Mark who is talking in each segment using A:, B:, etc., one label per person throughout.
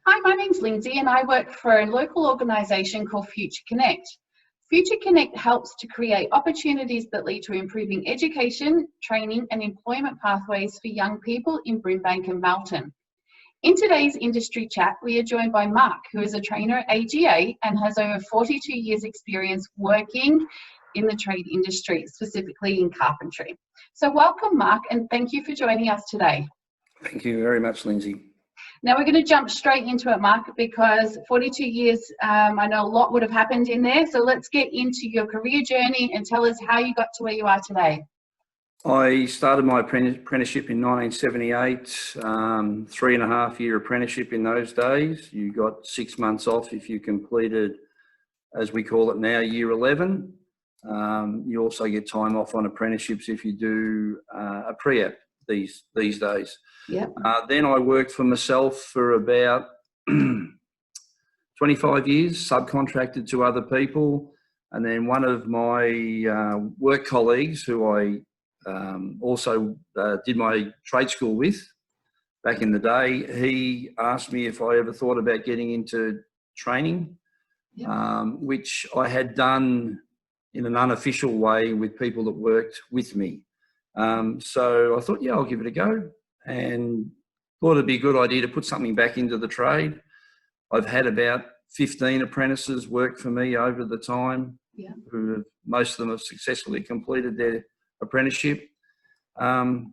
A: Hi, my name's Lindsay and I work for a local organisation called Future Connect. Future Connect helps to create opportunities that lead to improving education, training and employment pathways for young people in Brimbank and Melton. In today's industry chat, we are joined by Mark, who is a trainer at AGA and has over 42 years experience working in the trade industry, specifically in carpentry. So welcome, Mark, and thank you for joining us today.
B: Thank you very much, Lindsay.
A: Now we're going to jump straight into it, Mark, because 42 years, I know a lot would have happened in there. So let's get into your career journey and tell us how you got to where you are today.
B: I started my apprenticeship in 1978, 3.5-year apprenticeship in those days. You got 6 months off if you completed, as we call it now, year 11. You also get time off on apprenticeships if you do a pre-app these days.
A: Yep.
B: Then I worked for myself for about 25 years, subcontracted to other people. And then one of my work colleagues, who I also did my trade school with back in the day, he asked me if I ever thought about getting into training,
A: Yep.
B: which I had done in an unofficial way with people that worked with me. So I thought, yeah, I'll give it a go, and thought it'd be a good idea to put something back into the trade. I've had about 15 apprentices work for me over the time,
A: Yeah.
B: most of them have successfully completed their apprenticeship. And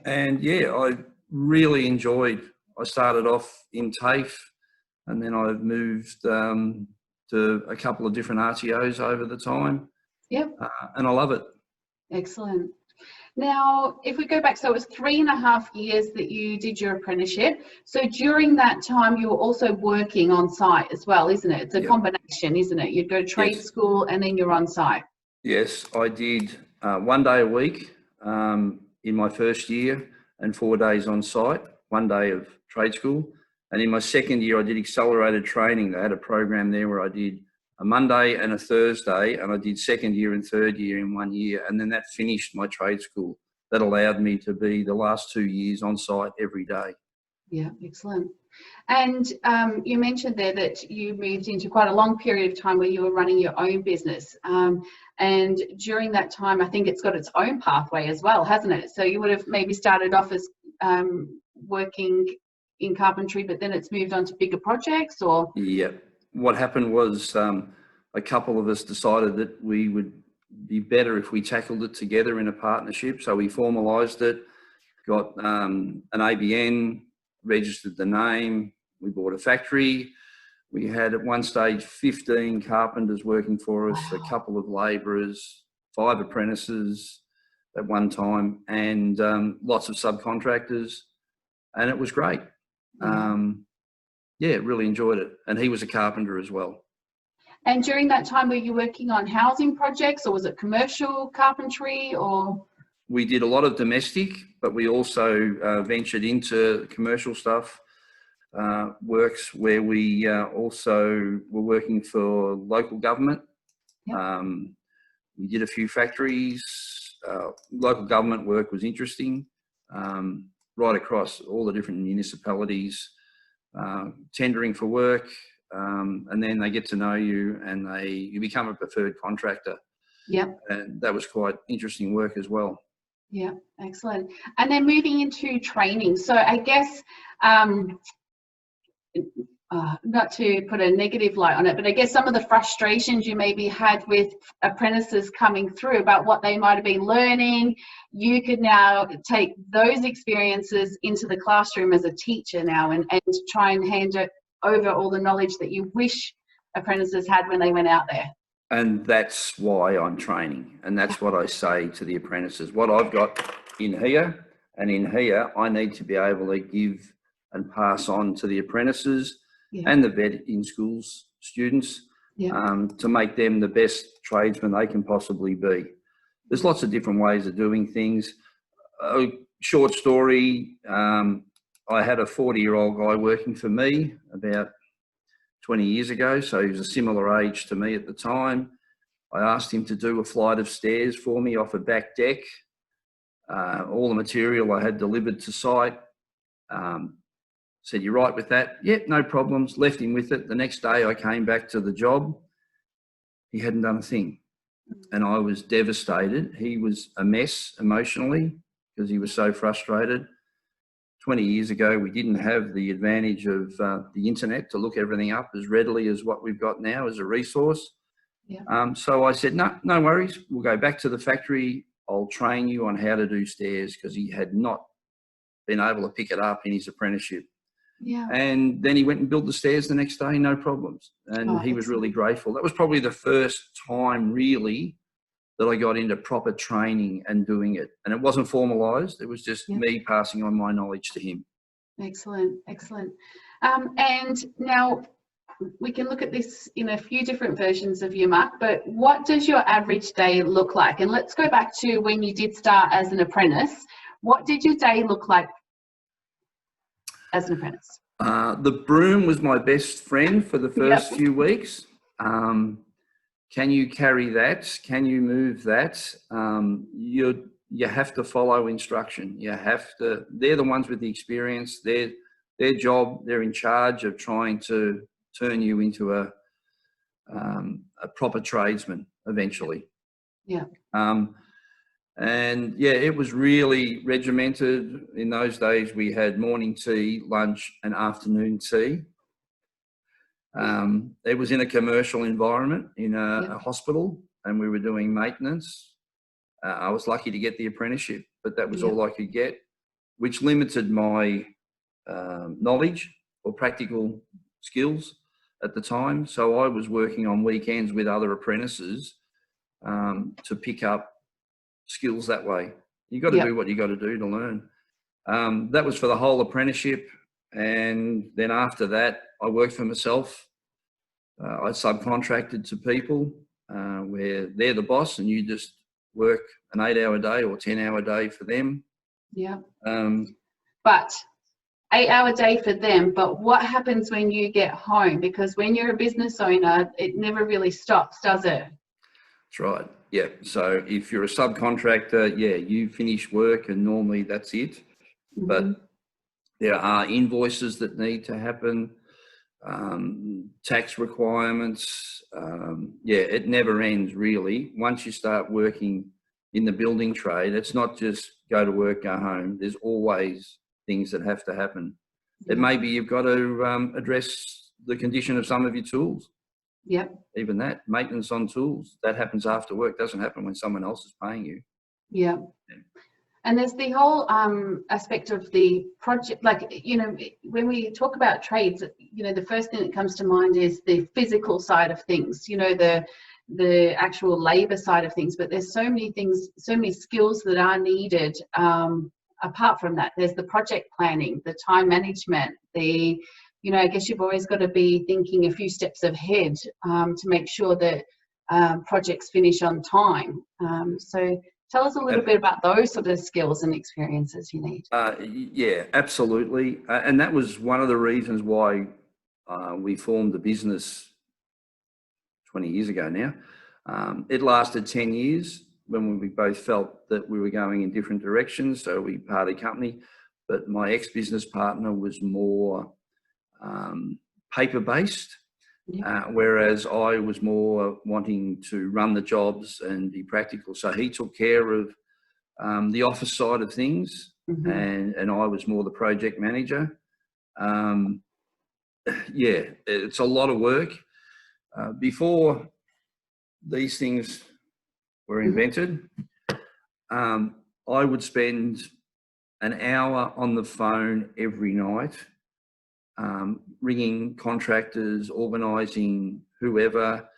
B: yeah, I really enjoyed, I started off in TAFE and then I've moved to a couple of different RTOs over the time.
A: Yep.
B: And I love it.
A: Excellent. Now, if we go back, so it was 3.5 years that you did your apprenticeship. So during that time, you were also working on site as well, isn't it? It's a
B: Yep.
A: combination, isn't it? You'd go to trade
B: Yes.
A: school and then you're on site.
B: Yes, I did 1 day a week in my first year and 4 days on site, 1 day of trade school. And in my second year, I did accelerated training. They had a program there where I did a Monday and a Thursday, and I did second year and third year in 1 year. And then that finished my trade school. That allowed me to be the last 2 years on site every day.
A: Yeah, excellent. And you mentioned there that you moved into quite a long period of time where you were running your own business. And during that time, I think it's got its own pathway as well, hasn't it? So you would have maybe started off as working in carpentry, but then it's moved on to bigger projects, or?
B: Yeah. What happened was a couple of us decided that we would be better if we tackled it together in a partnership. So we formalised it, got an ABN, registered the name, we bought a factory. We had at one stage 15 carpenters working for us,
A: Wow.
B: a couple of labourers, 5 apprentices at one time, and lots of subcontractors, and it was great. Yeah, really enjoyed it. And he was a carpenter as well.
A: And during that time, were you working on housing projects, or was it commercial carpentry, or?
B: We did a lot of domestic, but we also ventured into commercial stuff, works where we also were working for local government.
A: Yep.
B: We did a few factories. Local government work was interesting, right across all the different municipalities, tendering for work, and then they get to know you and you become a preferred contractor.
A: Yep.
B: And that was quite interesting work as well.
A: Yeah, excellent. And then moving into training. So I guess, not to put a negative light on it, but I guess some of the frustrations you maybe had with apprentices coming through about what they might have been learning, you could now take those experiences into the classroom as a teacher now and try and hand it over all the knowledge that you wish apprentices had when they went out there.
B: And that's why I'm training. And that's what I say to the apprentices. What I've got in here and in here, I need to be able to give and pass on to the apprentices. Yeah. And the vet in schools students, yeah. To make them the best tradesmen they can possibly be. There's lots of different ways of doing things. A short story, I had a 40-year-old guy working for me about 20 years ago, so he was a similar age to me at the time. I asked him to do a flight of stairs for me off a back deck. All the material I had delivered to site. Said, "You right with that?" "Yeah, no problems." Left him with it. The next day I came back to the job. He hadn't done a thing. And I was devastated. He was a mess emotionally because he was so frustrated. 20 years ago, we didn't have the advantage of the internet to look everything up as readily as what we've got now as a resource.
A: Yeah.
B: So I said, no worries. We'll go back to the factory. I'll train you on how to do stairs, because he had not been able to pick it up in his apprenticeship.
A: Yeah.
B: And then he went and built the stairs the next day, no problems. And he was really grateful. That was probably the first time really that I got into proper training and doing it. And it wasn't formalised. It was just me passing on my knowledge to him.
A: Excellent, excellent. And now we can look at this in a few different versions of you, Mark, but what does your average day look like? And let's go back to when you did start as an apprentice. What did your day look like as an apprentice?
B: The broom was my best friend for the first few weeks. Can you carry that? Can you move that? You have to follow instruction. You have to. They're the ones with the experience. Their job. They're in charge of trying to turn you into a proper tradesman eventually.
A: Yeah.
B: And yeah, it was really regimented. In those days, we had morning tea, lunch, and afternoon tea. It was in a commercial environment, in a hospital, and we were doing maintenance. I was lucky to get the apprenticeship, but that was all I could get, which limited my knowledge or practical skills at the time. So I was working on weekends with other apprentices to pick up skills that way. You got to do what you got to do to learn. That was for the whole apprenticeship. And then after that, I worked for myself. I subcontracted to people where they're the boss and you just work an 8-hour day or 10-hour day for them.
A: Yeah. But 8-hour day for them, but what happens when you get home? Because when you're a business owner, it never really stops, does it?
B: That's right. Yeah. So if you're a subcontractor, you finish work and normally that's it. Mm-hmm. But there are invoices that need to happen, tax requirements. It never ends really. Once you start working in the building trade, it's not just go to work, go home. There's always things that have to happen. It may be you've got to address the condition of some of your tools.
A: Yep.
B: Even that, maintenance on tools, that happens after work, doesn't happen when someone else is paying you.
A: Yeah. And there's the whole aspect of the project, like, you know, when we talk about trades, you know, the first thing that comes to mind is the physical side of things, you know, the actual labor side of things, but there's so many things, so many skills that are needed apart from that. There's the project planning, the time management, you know, I guess you've always got to be thinking a few steps ahead to make sure that projects finish on time. So tell us a little bit about those sort of skills and experiences you need.
B: Yeah, absolutely. And that was one of the reasons why we formed the business 20 years ago now. It lasted 10 years when we both felt that we were going in different directions. So we parted company, but my ex-business partner was more paper-based, whereas I was more wanting to run the jobs and be practical. So he took care of the office side of things, and I was more the project manager. It's a lot of work. Before these things were invented, I would spend an hour on the phone every night, ringing contractors, organising whoever.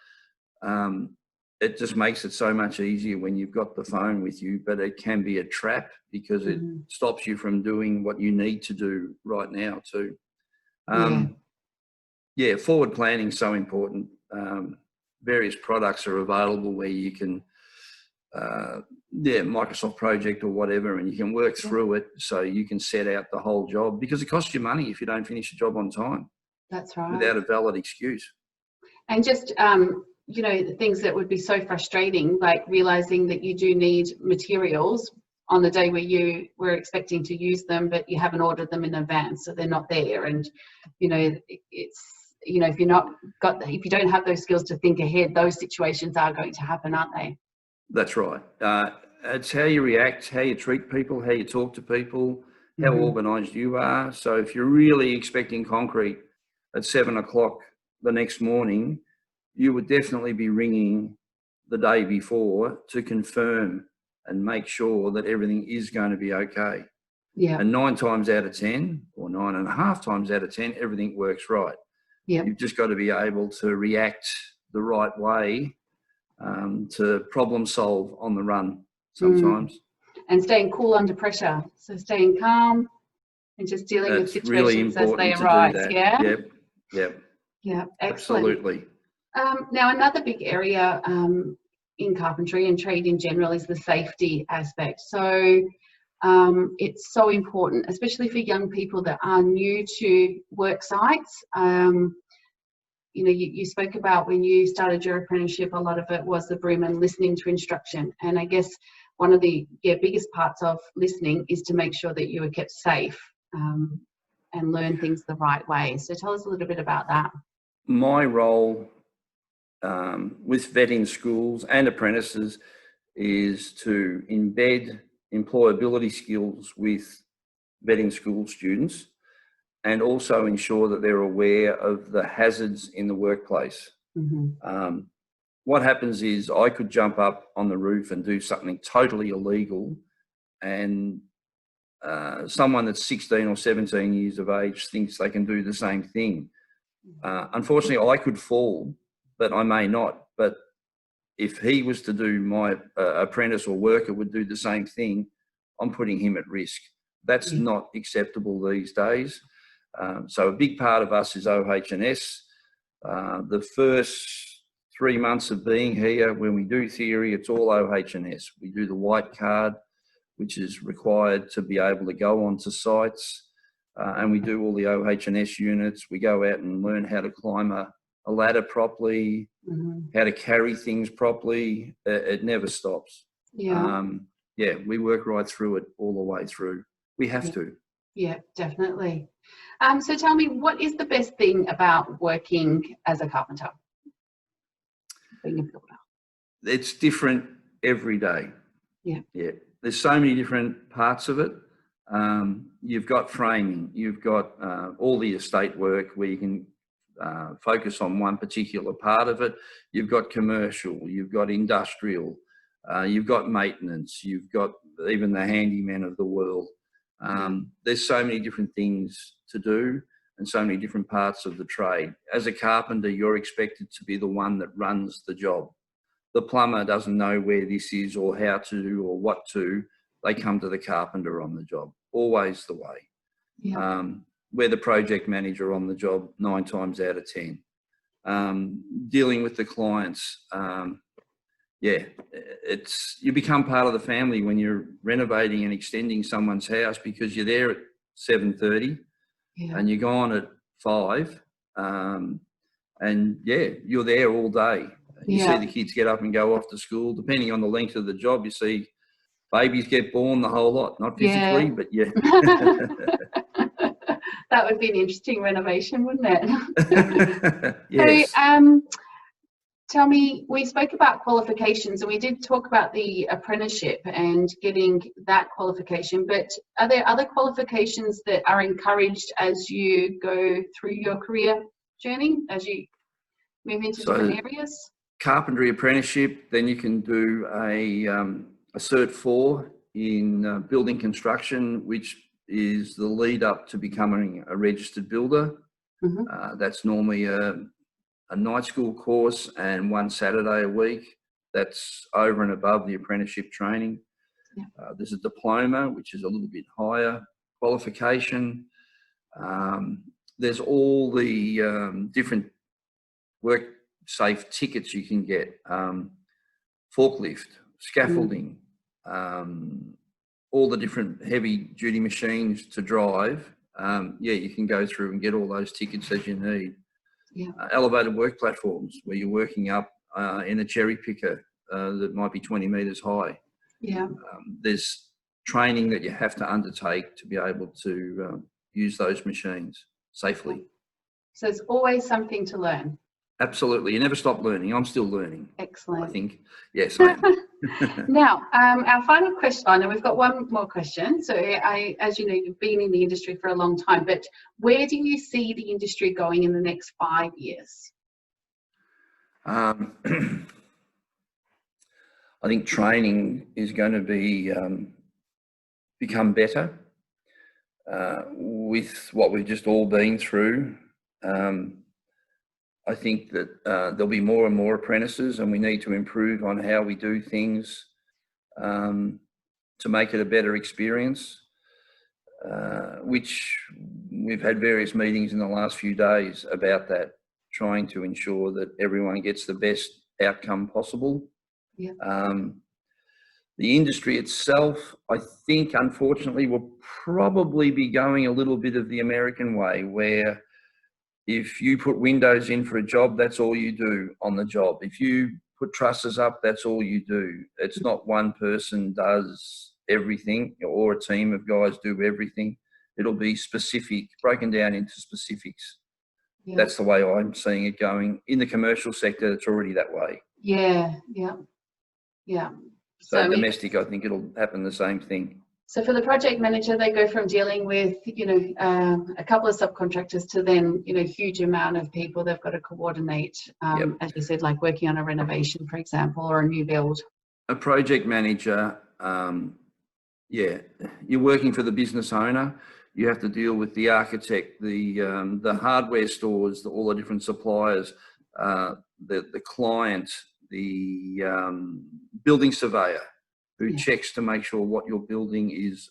B: It just makes it so much easier when you've got the phone with you, but it can be a trap because it stops you from doing what you need to do right now too. Forward planning is so important. Various products are available where you can, Microsoft Project or whatever, and you can work through it so you can set out the whole job, because it costs you money if you don't finish a job on time.
A: That's right.
B: Without a valid excuse.
A: And just, you know, the things that would be so frustrating, like realising that you do need materials, on the day where you were expecting to use them, but you haven't ordered them in advance, so they're not there. And you know, it's, you know, if you're not if you don't have those skills to think ahead, those situations are going to happen, aren't they?
B: That's right. It's how you react, how you treat people, how you talk to people, how organised you are. So if you're really expecting concrete at 7 o'clock the next morning, you would definitely be ringing the day before to confirm and make sure that everything is going to be okay.
A: Yeah.
B: And 9 times out of 10, or 9.5 times out of 10, everything works right.
A: Yeah.
B: You've just got to be able to react the right way to problem solve on the run sometimes.
A: And staying cool under pressure. So staying calm and just dealing with
B: That's really
A: situations as they
B: important to
A: arise.
B: do that.
A: Yeah.
B: Yep.
A: Yeah. Excellent.
B: Absolutely.
A: Now, another big area in carpentry and trade in general is the safety aspect. So it's so important, especially for young people that are new to work sites. You know, you spoke about when you started your apprenticeship, a lot of it was the broom and listening to instruction. And I guess one of the biggest parts of listening is to make sure that you are kept safe and learn things the right way. So tell us a little bit about that.
B: My role with vetting schools and apprentices is to embed employability skills with vetting school students, and also ensure that they're aware of the hazards in the workplace. What happens is I could jump up on the roof and do something totally illegal, and someone that's 16 or 17 years of age thinks they can do the same thing. Unfortunately, I could fall, but I may not. But if he was to do, my apprentice or worker would do the same thing, I'm putting him at risk. That's not acceptable these days. So a big part of us is OH&S. The first 3 months of being here, when we do theory, it's all OH&S. We do the white card, which is required to be able to go onto sites, and we do all the OH&S units. We go out and learn how to climb a ladder properly, how to carry things properly. It never stops. We work right through it all the way through. We have to.
A: Yeah, definitely. So tell me, what is the best thing about working as a carpenter, being a builder?
B: It's different every day. Yeah. There's so many different parts of it. You've got framing, you've got all the estate work where you can focus on one particular part of it. You've got commercial, you've got industrial, you've got maintenance, you've got even the handyman of the world. There's so many different things to do and so many different parts of the trade. As a carpenter, you're expected to be the one that runs the job. The plumber doesn't know where this is or how to do or what to. They come to the carpenter on the job, always the way. We're the project manager on the job 9 times out of 10. Dealing with the clients, you become part of the family when you're renovating and extending someone's house, because you're there at 7:30 and you're gone at 5, and you're there all day. You see the kids get up and go off to school. Depending on the length of the job, you see babies get born, the whole lot. Not physically, but
A: That would be an interesting renovation, wouldn't it?
B: Yes.
A: So, tell me, we spoke about qualifications and we did talk about the apprenticeship and getting that qualification, but are there other qualifications that are encouraged as you go through your career journey, as you move into different areas?
B: Carpentry apprenticeship, then you can do a Cert 4 in building construction, which is the lead up to becoming a registered builder. That's normally a night school course and 1 Saturday a week. That's over and above the apprenticeship training. There's a diploma, which is a little bit higher qualification. There's all the different work safe tickets you can get, forklift, scaffolding, all the different heavy duty machines to drive. You can go through and get all those tickets as you need. Elevated work platforms where you're working up in a cherry picker that might be 20 metres high. There's training that you have to undertake to be able to use those machines safely.
A: So there's always something to learn.
B: Absolutely. You never stop learning. I'm still learning.
A: Excellent.
B: I think. Yes, I am.
A: Now, our final question, and we've got one more question. So as you know, you've been in the industry for a long time, but where do you see the industry going in the next 5 years?
B: I think training is going to be become better with what we've just all been through. I think that there'll be more and more apprentices, and we need to improve on how we do things to make it a better experience, which we've had various meetings in the last few days about that, trying to ensure that everyone gets the best outcome possible.
A: Yeah.
B: The industry itself, I think, unfortunately, will probably be going a little bit of the American way, where if you put windows in for a job, that's all you do on the job. If you put trusses up, that's all you do. It's not one person does everything or a team of guys do everything. It'll be specific, broken down into specifics. Yeah. That's the way I'm seeing it going. In the commercial sector, it's already that way.
A: Yeah.
B: So domestic, I think it'll happen the same thing.
A: So for the project manager, they go from dealing with, a couple of subcontractors to then, huge amount of people they've got to coordinate, as you said, like working on a renovation, for example, or a new build.
B: A project manager, you're working for the business owner. You have to deal with the architect, the hardware stores, all the different suppliers, the client, the building surveyor, who checks to make sure what you're building is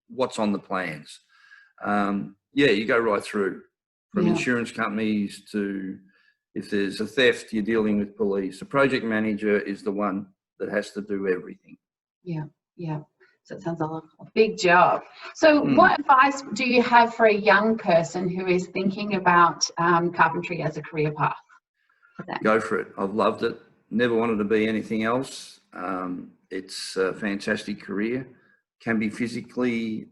B: what's on the plans. You go right through from insurance companies to, if there's a theft, you're dealing with police. The project manager is the one that has to do everything.
A: Yeah. So it sounds like a big job. So what advice do you have for a young person who is thinking about carpentry as a career path?
B: Go for it. I've loved it. Never wanted to be anything else. It's a fantastic career. Can be physically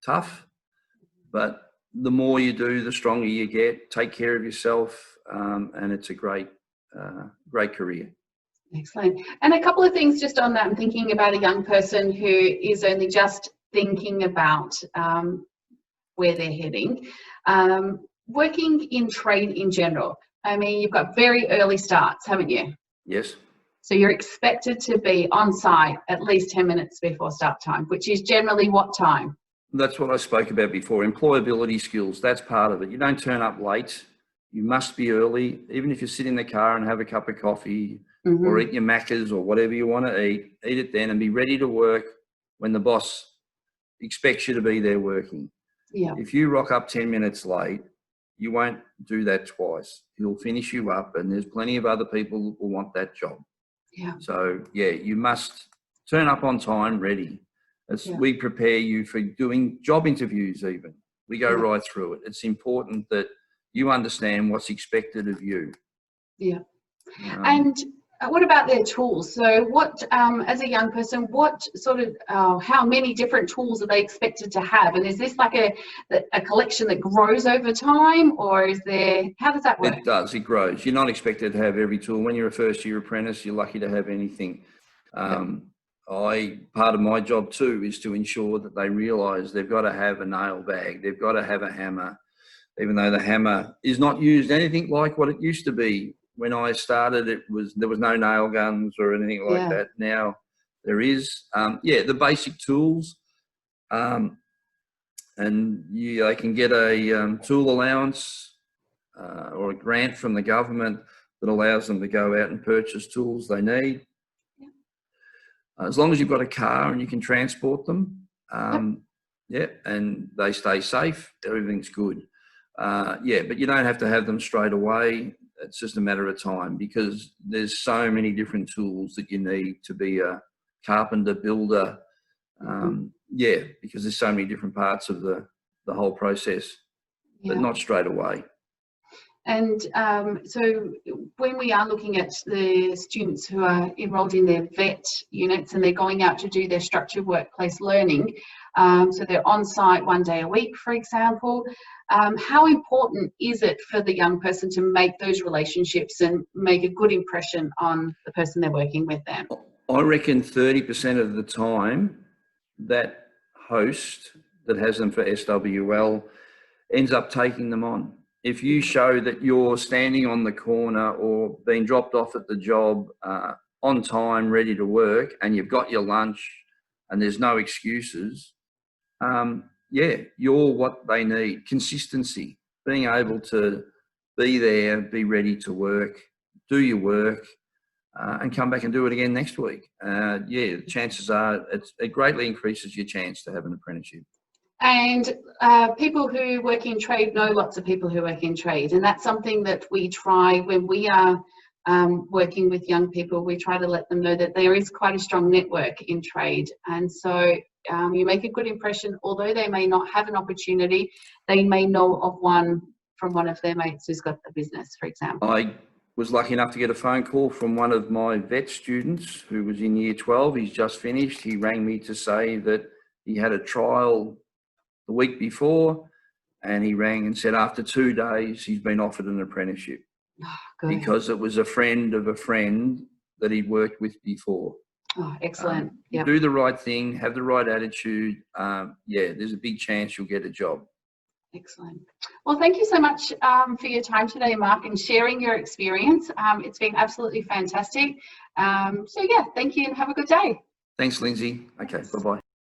B: tough, but the more you do, the stronger you get. Take care of yourself, and it's a great career.
A: Excellent. And a couple of things just on that. I'm thinking about a young person who is only just thinking about where they're heading. Working in trade in general. I mean, you've got very early starts, haven't you?
B: Yes.
A: So you're expected to be on site at least 10 minutes before start time, which is generally what time?
B: That's what I spoke about before. Employability skills, that's part of it. You don't turn up late. You must be early. Even if you sit in the car and have a cup of coffee or eat your Maccas or whatever you want to eat it then and be ready to work when the boss expects you to be there working.
A: Yeah.
B: If you rock up 10 minutes late, you won't do that twice. He'll finish you up, and there's plenty of other people who will want that job.
A: Yeah.
B: So, you must turn up on time, ready. We prepare you for doing job interviews even. We go right through it. It's important that you understand what's expected of you.
A: Yeah. And what about their tools? So what, as a young person, what sort of, how many different tools are they expected to have? And is this like a collection that grows over time, or is there, how does that work?
B: It does, it grows. You're not expected to have every tool. When you're a first year apprentice, you're lucky to have anything. Part of my job too is to ensure that they realise they've got to have a nail bag. They've got to have a hammer, even though the hammer is not used anything like what it used to be. When I started, there was no nail guns or anything like that. Now there is. The basic tools, and they can get a tool allowance or a grant from the government that allows them to go out and purchase tools they need. As long as you've got a car and you can transport them, and they stay safe, everything's good. But you don't have to have them straight away. It's just a matter of time, because there's so many different tools that you need to be a carpenter, builder. Because there's so many different parts of the whole process, but not straight away.
A: And so when we are looking at the students who are enrolled in their VET units and they're going out to do their structured workplace learning, so they're on site 1 day a week, for example, how important is it for the young person to make those relationships and make a good impression on the person they're working with then?
B: I reckon 30% of the time that host that has them for SWL ends up taking them on. If you show that you're standing on the corner or being dropped off at the job on time, ready to work, and you've got your lunch and there's no excuses, yeah, you're what they need. Consistency, being able to be there, be ready to work, do your work, and come back and do it again next week. Yeah, the chances are it greatly increases your chance to have an apprenticeship.
A: And people who work in trade know lots of people who work in trade, and that's something that we try when we are working with young people. We try to let them know that there is quite a strong network in trade, and so you make a good impression. Although they may not have an opportunity, they may know of one from one of their mates who's got a business, for example.
B: I was lucky enough to get a phone call from one of my vet students who was in year 12. He's just finished. He rang me to say that he had a trial the week before, and he rang and said after 2 days he's been offered an apprenticeship because it was a friend of a friend that he'd worked with before.
A: Oh, excellent.
B: Yep. Do the right thing, have the right attitude. Yeah, there's a big chance you'll get a job.
A: Excellent. Well, thank you so much for your time today, Mark, and sharing your experience. It's been absolutely fantastic. So yeah, thank you and have a good day.
B: Thanks, Lindsay. Okay, bye-bye.